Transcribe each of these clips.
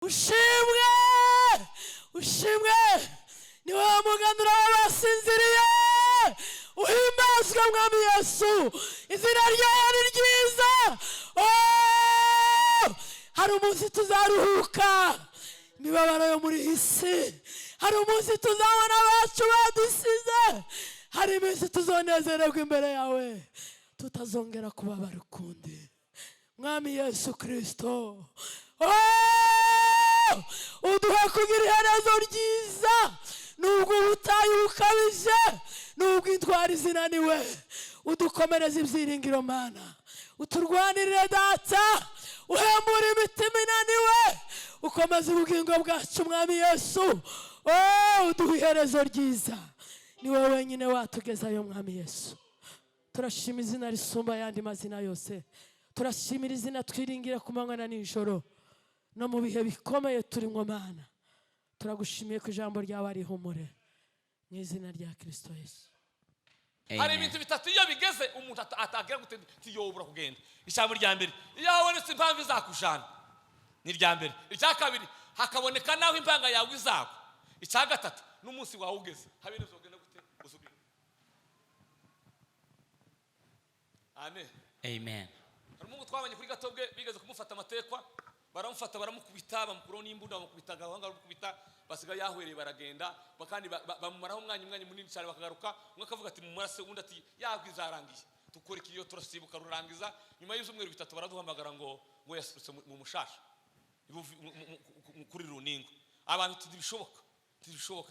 ushimwe ni wowe muganura w'abasinziriye, uhimbazwe mwami Yesu, izina ryawe ni ryiza. Hari umunsi tuzaruhuka imibabaro yo muri isi, hari umunsi tuzabona abacu badusize, hari iminsi tuzonezererwa imbere yawe tutazongera kubabara ukundi. Mwami Yesu Kristo, uduhe kugira iherezo ryiza, nubwo ubutayu bukabije, nubwo intwari zinaniwe, udukomereze ibyiringiro Mana, uturwanirire Data, uhembure imitima inaniwe, ukomeze ubugingo bwacu Mwami Yesu. Uduhe iherezo ryiza, ni wowe wenyine watugezayo Mwami Yesu. Turashima izina risumba ayandi mazina yose, turashimira izina twiringira ku manywa na nijoro, no mu bihe bikomeye turimo Mana. Turagushimiye ko ijambo ryawe ari ihumure, mu izina rya Kristo Yesu. Hari ibintu bitatu iyo bigeze umuntu atagira gutiyobora kugenda. Ijambo rya mbere, iyo wabonetse impamvu izakujana, ni rya mbere. Icya kabiri, hakaboneka naho impanga yawe izagwa. Icya gatatu, n'umunsi wawe ugeze, habene uzogenda gute uzubira. Amen. Amen. Umuntu twabanye kuri Gatobwe bigeze kumufata amatekwa, baramufata baramukubita, bamukuraho n'imbunda, bamukubita gahanga, bamukubita, basiga yahwereye baragenda, bakandi bamumaraho umwanya munini cyane, bakagaruka umwe akavuga ati mumurase, undi ati yagwizarangiye, tukora ikiyo turasibuka rurangiza. Nyuma y'izumweru bitatu baraduhamagara ngo yasutse mu mushasha kuri Runingo. Abantu tidibishoboka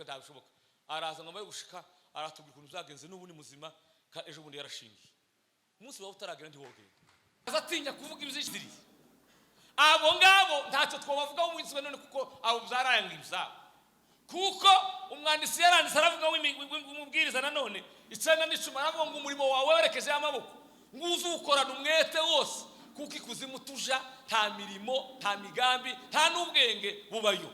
ndabishoboka. Araza ngo amaye gushika, aratubwira ukuntu byagenze, n'ubu ni muzima, ejo bundi yarashingiye. Umunsi wawe utaragera ntiwogenda. Azatinya kuvuga ibyishiriye. Abo ngabo ntacyo twabavuga mu minsi none, kuko abo byaranga ibyabo. Kuko umwandisi yaranditse aravuga umubwiriza nanone icana n'icuma, aravuga ngo umurimo wawe werekeje amaboko, ngo uzukorana umwete wose, kuko ikuzimu tuja nta mirimo, nta migambi, nta n'ubwenge bubayo.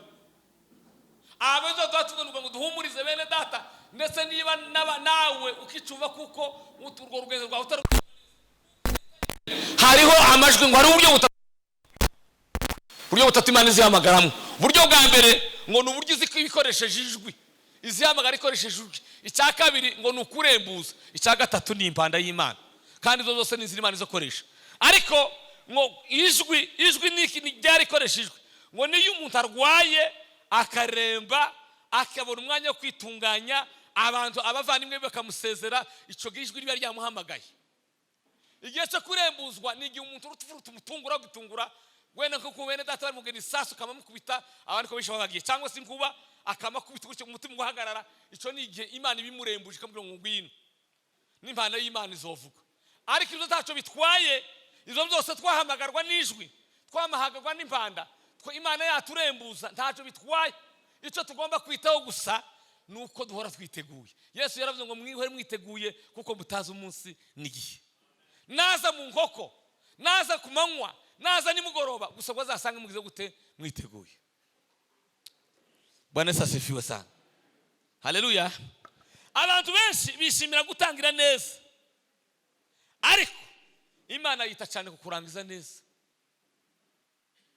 Abezo twatuvuga ngo duhumurize bene Data, ndetse niba nawe ukicuva kuko urwo rugendo rwawe utari hariho amajwi ngo ari uburyo butatu Imana izihamagaramo. Uburyo bwa mbere ngo ni uburyo izikoresheje ijwi, izihamagara ikoresheje ijwi. Icya kabiri ngo ni ukurembuza. Icya gatatu ni impanda y'Imana, kandi izo zose ni izindi Imana izokoresha. Ariko ngo ijwi ni ryari ikoresha ijwi, ngo niyo umuntu arwaye akaremba, akabona umwanya wo kwitunganya, abantu abavandimwe bakamusezera, icyo ijwi riba ryamuhamagaye. Igihe cyo kurembuzwa ni igihe umuntu urutungura gutungura, wenda ko bene Data bari mugeni isasu kamamukubita, abandi ko bishoboka bagiye, cyangwa se inkuba akamakubita gutyo umutima ugahagarara. Icyo ni igihe Imana ibimurembuje ikamubwira ngo ngwino, n'impano y'Imana izovuga. Ariko ibyo ntacyo bitwaye, izo byose twahamagarwa n'ijwi, twamahagarwa n'impanda, Imana yaturembuza, ntacyo bitwaye. Icyo tugomba kwitaho gusa nuko duhora twiteguye. Yesu yaravuze ngo mwihore mwiteguye, kuko mutazi umunsi n'igihe. Naza mu nkoko, naza ku manywa, naza nimugoroba, gusa ngo azasanga mugize gute mwiteguye. Bwana asifiwe sana. Haleluya. Abantu benshi bishimira gutangira neza, ariko Imana yita cyane ku kurangiza neza.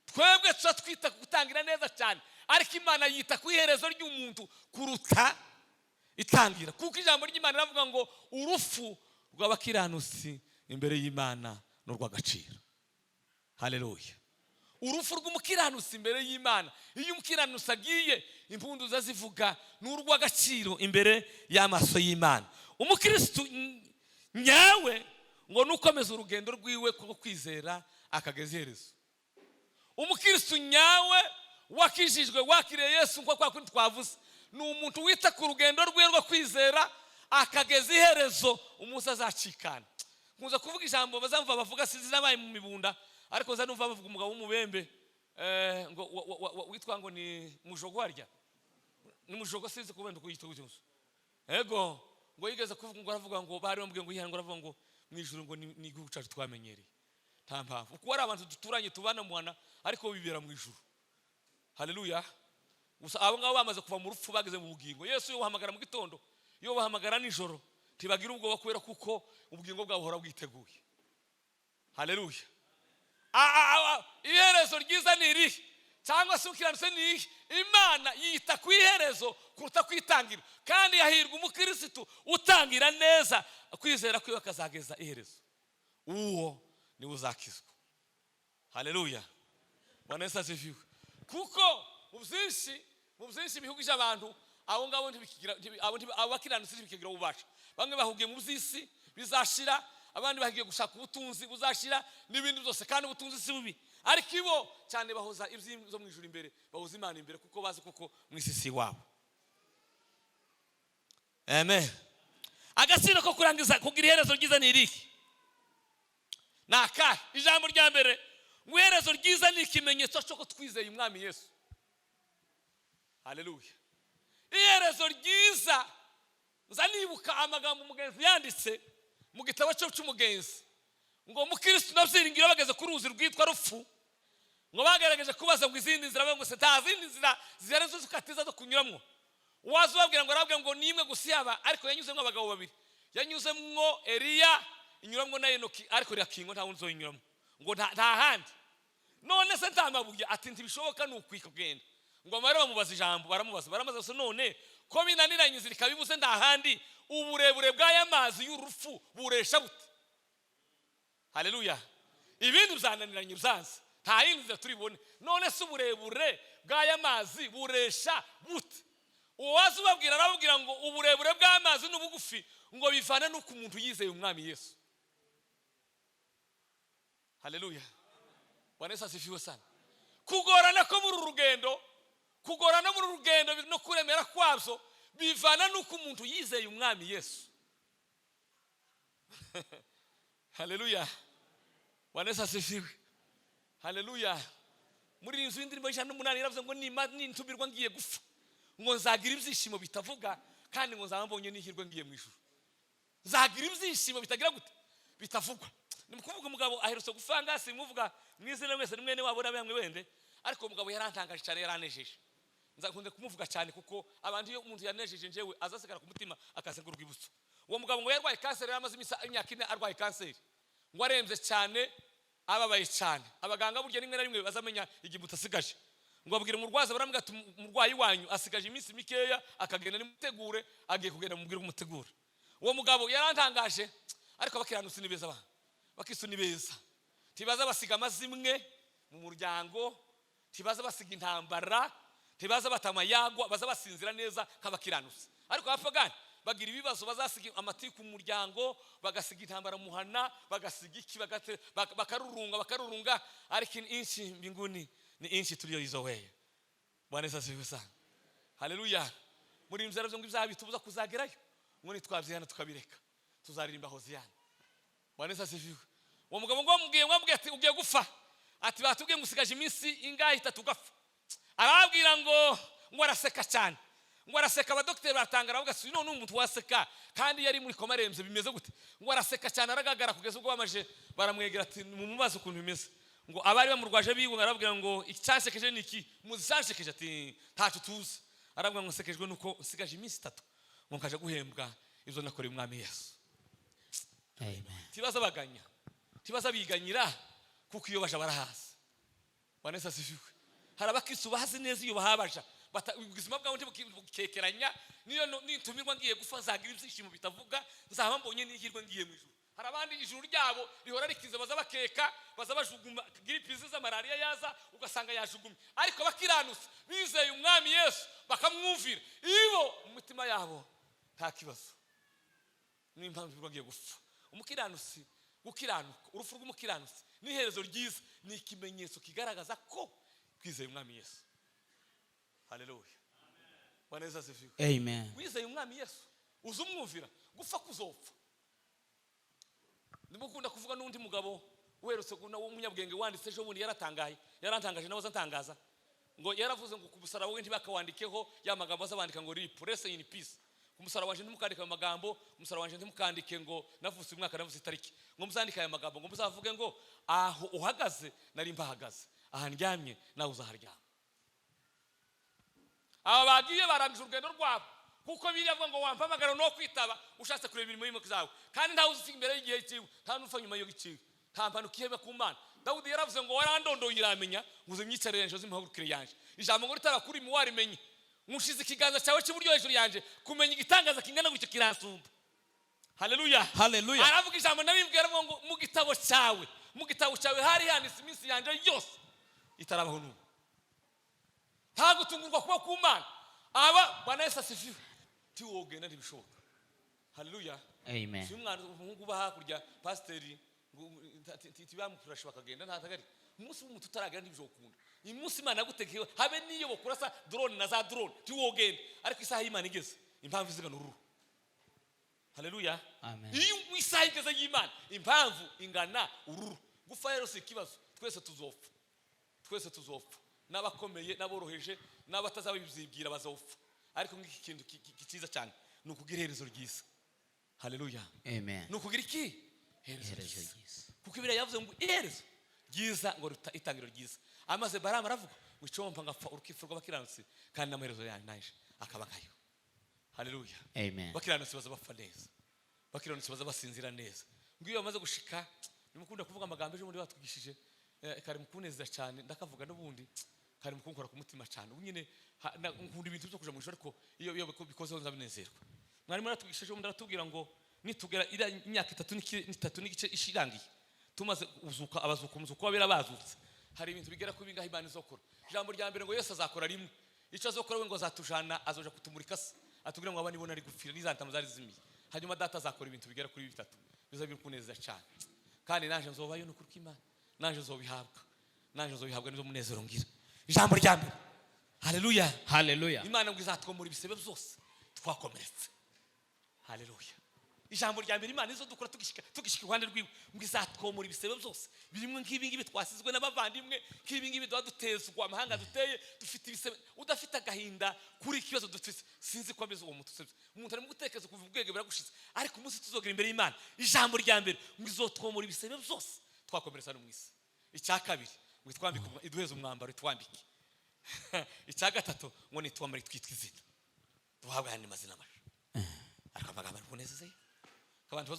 Twebwe twita gutangira neza cyane, ariko Imana yita ku iherezo ry'umuntu kuruta itangira. Kuko ijambo ry'Imana ravuga ngo urufu rw'abakiranutsi imbere y'Imana n'urw'agaciro. Haleluya. Urufu rw'umukiranutsi imbere y'Imana, iyo umukiranutsi agiye, impundu zazivuga, n'urw'agaciro imbere y'amaso y'Imana. Umukristo nyawe ngo nukomeza urugendo rwiwe kuko kwizera akageza iherezo. Umukristo nyawe wakijijwe, wakiriye Yesu nko kwa kundi twavuze, ni umuntu wita ku rugendo rwe rwo kwizera akageza iherezo, umunsi azacikana. Nkuza kuvuga ijambo bazamva bavuga sizi nabaye mu mibunda, ariko za numva bavuga umugabo w'umubembe ngo witwa ngo ni Mujogo harya, ni Mujogo sizi kubenda kuyita cyose. Ego ngo yigeze kuvuga ngo aravuga ngo bari bambwiye ngo yihango, aravuga ngo mwijuru ngo ni igihugu cyacu twamenyereye, nta mpamvu uko ari abantu duturanye tubana mwana, ariko bibera mu ijuru. Haleluya. Gusa abo ngabo bamaze kuva mu rupfu bageze mu bugingo. Yesu yo bahamagara mu gitondo, yo bahamagara nijoro, tibagira ubwo bakwera kuko ubugingo bwabo hora bwiteguye. Haleluya. Iherezo ryiza ni iri cyangwa se ukiranutse ni iki? Imana yita ku iherezo kuruta kwitangira, kandi yahirwa umukirisitu utangira neza kwizera kwiwe akazageza iherezo, uwo niwe uzakizwa. Haleluya, Bwana Yesu asifiwe. Kuko mu byinshi bihugije abantu abo ngabo abakiranutse ntibikigira ububasha. Bamwe bahugiye mu by'isi bizashira, abandi bahigiye gushaka ubutunzi buzashira n'ibindi byose, kandi ubutunzi si bubi, ariko ibo cyane bahoza ibyo mu ijuru imbere, bahoza Imana imbere, kuko bazi kuko mu isi si wabo. Amen. Agaciro ko kurangiza kugira iherezo ryiza ni iriki? Naka ijambo rya mbere, iherezo ryiza ni ikimenyetso cyo twizeye umwami Yesu. Haleluya. Iherezo ryiza, nzanibuka amagambo umugenzi yanditse mu gitabo cy'umugenzi, ngo umukristo n'abyiringiro bageze ku ruzi rwitwa Rufu, ngo bagerageje kubaza ngo izindi nzira, ngo se nta zindi nzira ziherezo zikatiza zo kunyuramo. Uwaza ubabwira ngo arabwira ngo nimwe gusa yaba, ariko yanyuzemo abagabo babiri, yanyuzemo Eliya, inyuramo na Enoki, ariko rirakingo nta wundi uzoyinyuramo, ngo nta handi. None se nta mabuye, ati ntibishoboka, ni ukwika kugenda. Ngo amara bamubaza ijambo, baramaza se none ko binaniranye inzira ikabibuze nta handi, uburebure bw'aya mazi y'urufu buresha bute? Haleluya. Ibindi bizananiranye uzanze, nta yindi nzira turibone. None se uburebure bw'aya mazi buresha bute? Uwaza ubabwira arababwira ngo uburebure bw'amazi n'ubugufi ngo bivana n'uko umuntu yizeye umwami Yesu. Haleluya, Bwana Yesu asifiwe sana. Kugorana ko muri urugendo, kugorana muri urugendo no kuremera kwabyo bivana n'uko umuntu yizeye umwami Yesu. Haleluya, Bwana Yesu asifiwe. Haleluya. Muri inzu y'indirimbo y'Umunani yaravuze ngo nintubirwa ngiye gupfa, ngo nzagira ibyishimo bitavuga, kandi ngo nzambonye n'ihirwe ngiye mu ijuru. Nzagira ibyishimo bitagira gute? Bitavugwa. Nimukuvuga umugabo aherutse gufanga, simuvuga mwizina mwese nimwene wabo n'abamwe wende, ariko umugabo yarantangaje cyane, yaranejeje. Nzakunze kumuvuga cyane kuko abantu iyo umuntu yanejeje njewe azasigara ku mutima akasenga urwibutso. Uwo mugabo ngo yarwaye kanseri, yamaze imyaka 4 arwaye kanseri, ngo aremze cyane, ababaye cyane. Abaganga burya rimwe na rimwe bazamenya igihe mutasigaje, ngo babwire umurwaza, baramubwira ati umurwayi wanyu asigaje iminsi mikeya, akagenda nimutegure, agiye kugenda mubwire umutegure. Uwo mugabo yarantangaje, ariko abakiranutsi ni beza abantu, bakisu ni beza, tibaza basiga amazimwe mu muryango, tibaza basiga intambara, tibaza batamayagwa, baza basinzira neza nk'abakiranutsi. Ariko abapagani bagira ibibazo, bazasiga amatiku mu muryango, bagasiga intambara muhana, bagasiga iki, bakarurunga, ariko inchi mbinguni ni inchi tuliyoizoea. Bwana Yesu asifiwe sana. Haleluya. Muri inzira zo ngibyaha bitubuza kuzagerayo, ngo nitwabyihana tukabireka, tuzaririmba Hoziyana. Bwana Yesu asifiwe. Uwo mugabo ngo mwambwiye ati ugiye gufa, ati batubwiye ngusigaje iminsi ingahe 3 ugapfa. Arababwira ngo araseka cyane, ngo araseka. Abadokiteri batangara bavuga ati none umuntu waseka kandi yari muri koma remze, bimeze gute? Ngo araseka cyane, aragagara kugeza ubwo bamaje baramwegera ati mumubaze ukuntu bimeze. Ngo abari bamurwaje biwe, arababwira ngo icyansekeje niki? Muzansekeje ati ntacyo tuzi. Arababwira ngo nsekejwe nuko nsigaje iminsi 3 ngo nkaje guhembwa ibyo nakoreye umwami Yesu. Amen. Tibaza baganya, tibaza biganyira, kuko iyo baje barahaza. Bwana Yesu asifiwe. Hari abakristo bahaze neza iyo bahabaja, ubuzima bwabo ntibukekeranya, niyo nitumirwa ngiye gufa nzagira ibyishimo bitavuga, nzaba mbonye n'ihirwe ngiye mu ijuru. Hari abandi ijuru ryabo rihora rikize, baza bakeka, baza bajuguma, gripe za malaria yaza ugasanga yajugumye. Ariko bakiranutse bizeye umwami Yesu bakamwumvira, ibo umutima yabo nta kibazo. N'impamvu bagiye gufa. Umukiranutsi, gukiranuka, urupfu rw'umukiranutsi n'iherezo ryiza ni ikimenyetso kigaragaza ko twizeye umwami Yesu. Haleluya. Bwana Yesu asifiwe. Amen. Wizeye umwami Yesu uzumwumvira, gupfa kuzopfa. Ndimukunda kuvuga n'undi mugabo werutse w'umunyabwenge wanditse ejo bundi, yarantangaje nawe zantangaza, ngo yaravuze ngo ku musaraba we ntibakawandikeho ya magambo azabandika ngo rest in peace. Ku musaraba wanje ntimukandike amagambo, umusaraba wanje ntimukandike ngo navutse umwaka navutse itariki, ngo muzandike aya magambo, ngo muzavuge ngo aho uhagaze nari mbahagaze, aha ndyamye nawe uzaharyama. Aba bagiye barangije urugendo rwabo, kuko biravuga ngo wampamagara no kwitaba ushatse kureba imirimo y'imoko zawe, kandi ntawe uzi imbere y'igihe cyiwe, nta nufa nyuma yo giciwe, nta mpanuka ihebe ku Mana. Dawudi yaravuze ngo warandondoye iramenya nguze imyicarire yanje z'imihagurukire yanje ijambo ngo ritarakuri mu warimenye mushize ikiganza cyawe cy'iburyo hejuru yanje kumenya igitangaza kingana gutyo kiransumba. Haleluya, haleluya. aravuga ijambo nabibwira ngo mu gitabo cyawe hari handitse iminsi yanje yose itarabaho n'ubu. Nta gutungurwa kuba ku Mana aba Bwana Yesu asifiwe tiwogenda ntibishoboka. Haleluya, amen. Si umwana umuhungu baha kurya pasiteri tibamupurashe bakagenda ntatagari umunsi w'umuntu utaragera ntibizokunda. Uyu munsi Imana yagutegekewe habe niyo bokurasa drone na za drone tiwogenda, ariko isaha y'Imana igeze impamvu izigana ururu. Haleluya, amen. Iyo isaha igeze y'Imana impamvu ingana ururu. Gupfa rero si ikibazo, twese tuzopfa n'abakomeye n'aboroheje n'abatazaba bibyibwira bazopfa, ariko ngiki kintu kiza cyane ni ukugira iherezo ryiza. Haleluya, amen. ni ukugira iki Iherezo ryiza. kuko Bibiliya yavuze ngo iherezo ryiza ngo itangiro ryiza. Amaze Balamu aravuga ngo icompa ngapfa urukifu rw'abakiranutsi kandi n'amaherezo yanjye naje akaba nkayo. Haleluya, amen. Abakiranutsi baza bapfa neza, abakiranutsi baza basinzira neza. Ngo iyo bamaze gushika nimukunda kuvuga amagambo ejo muri batwigishije kari mukunezeza cyane ndakavuga n'ubundi kari mukunkora ku mutima cyane. Unyine nkunda ibintu byo kuja mu ijoro, ariko iyo bikozeho nzabinezerwa. Mwari muratwigishije umuntu aratubwira ngo nitugera ira imyaka 3 n'igice ishirangiye tumaze uzuka abazuka umuzuko wabera bazutse, hari ibintu bigera ku bingahe Imana izokora. Ijambo rya mbere ngo Yesu azakora rimwe, icyo azokora we ngo azatujana azoja kutumurika se atubwira ngo abani bona ari gupfira n'izantamo zari zimiye. Hanyuma data azakora ibintu bigera kuri 3 bizabira kunezeza cyane, kandi naje nzobayo no kuri Imana, naje nzobihabwa nizo munezero ngira. Ijambo rya mbere, haleluya, haleluya. Imana ngo izatwomora ibisebe byose twakomeretse. Haleluya, ijambo rya mbere Imana izo dukora tugishika iruhande rwiwe ngo izatwomora ibisebe byose birimo nk'ibingibi twasizwe n'abavandimwe, nk'ibingibi dutezwa amahanga duteye dufite ibisebe. Udafite agahinda kuri ikibazo dufite sinzi ko ameze uwo umuntu ari mu gutekereza kuva ubwenge biragushize, ariko umunsi tuzogera imbere y'Imana ijambo rya mbere ngo izotwomora ibisebe byose twakomeretsa no mwisi. Icya kabiri ngo itwambike iduheze umwambaro itwambike. Icya gatatu ngo nitwambare twitwa izina duhabwa yandi mazina maje, ariko amagambo kunezeza abantu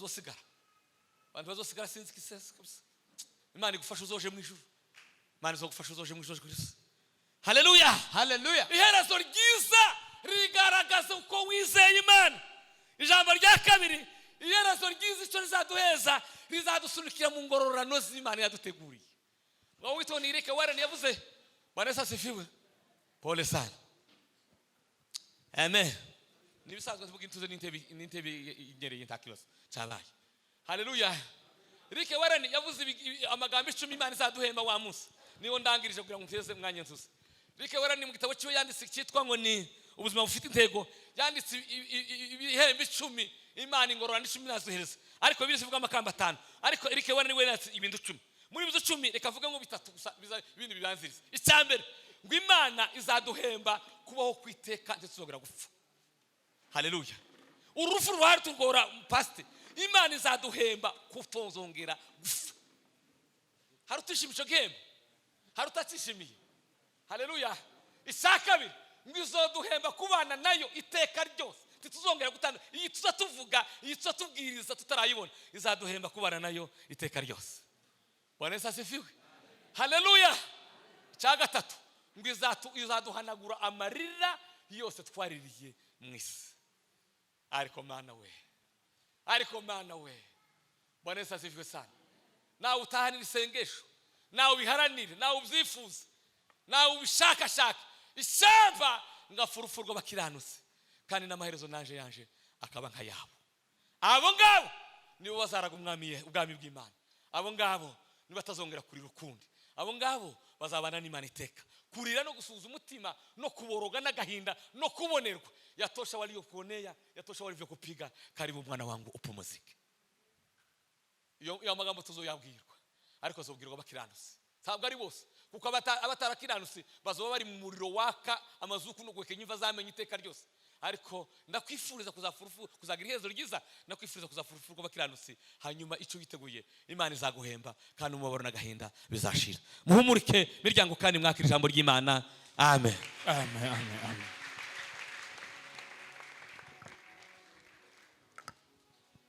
bazosigara sinzi kisese kabisa. Imana igufasha uzoje mu ijuru, Imana izogufasha uzoje mu ijuru Kristo. Haleluya, haleluya. Iherezo ryiza rigaragaza uko wizeye Imana. Ijambo rya kabiri, iherezo ryiza icyo rizaduheza rizadusunikira mu ngororano z'Imana yaduteguriye. Ngo witwa Nirike Warren yavuze Bwana Yesu asifiwe. Pole sana, amen. Nibisanzwe tuvuga intuze n'intebe igereye ntakibazo cyabaye. Haleluya, Rike Warren yavuze amagambo 10 Imana izaduhemba wa munsi. Niyo ndangirije kugira ngo nteze umwanya ntuze. Rike Warren mu gitabo cyo yanditse cyitwa ngo ni ubuzima bufite intego, yanditse ibihembo 10 Imana ingororano 10 nazuhereza, ariko biri sivuga amakamba 5, ariko Rike Warren we yanditse ibintu 10. Muri bizo 10 reka vuga ngo 3 gusa ibindi bibanziriza. Icyambere ngo Imana izaduhemba kubaho kwiteka ndetse tuzogera gupfa. Haleluya, urupfu rwari tugora pastor, Imana izaduhemba kutozongera gupfa. Hari utishimisho gihembo, hari utatishimiye. Haleluya, isakabiri ngo izoduhemba kubana nayo iteka ryose tituzongera gutanda. Iyi tuzatuvuga, iyi tuzatubwiriza tutarayibona, izaduhemba kubana nayo iteka ryose. Bwana Yesu asifiwe. Haleluya. Cya gatatu ngo izaduhanagura amarira yose twaririye mu isi. Ariko Mana we, Bwana Yesu asifiwe sana. Nawe utahanira isengesho, nawe ubiharanire, nawe ubyifuza, nawe ubishakashaka ishyamba ngafurufurwa bakiranutse, kandi n'amaherezo yanje akaba nka yabo. Abo ngabo nibo bazaraga ubwami bw'Imana. Abo ngabo nibo batazongera kurira ukundi. Abo ngabo bazabana n'Imana iteka. Kurira no gusuza umutima no kuboroga n'agahinda no kubonerwa yatosha waliokuonea, yatosha walivyokupiga, karibu mwana wangu upumzike. Iyo magambo tuzoyabwirwa, ariko azobwirwa bakiranutse. Ntabwo ari bose, kuko abatarakiranutse bazoba bari mu muriro waka amazuku no gwekenya imva zamenye iteka ryose. Ariko ndakwifuriza kuzagira iherezo ryiza, ndakwifuriza kuzafurufurwa bakiranutse, hanyuma icyo witeguye Imana izaguhemba kandi umubabaro n'agahinda bizashira. Muhumurike miryango kandi mwakira ijambo ry'Imana. Amen, amen, amen, amen.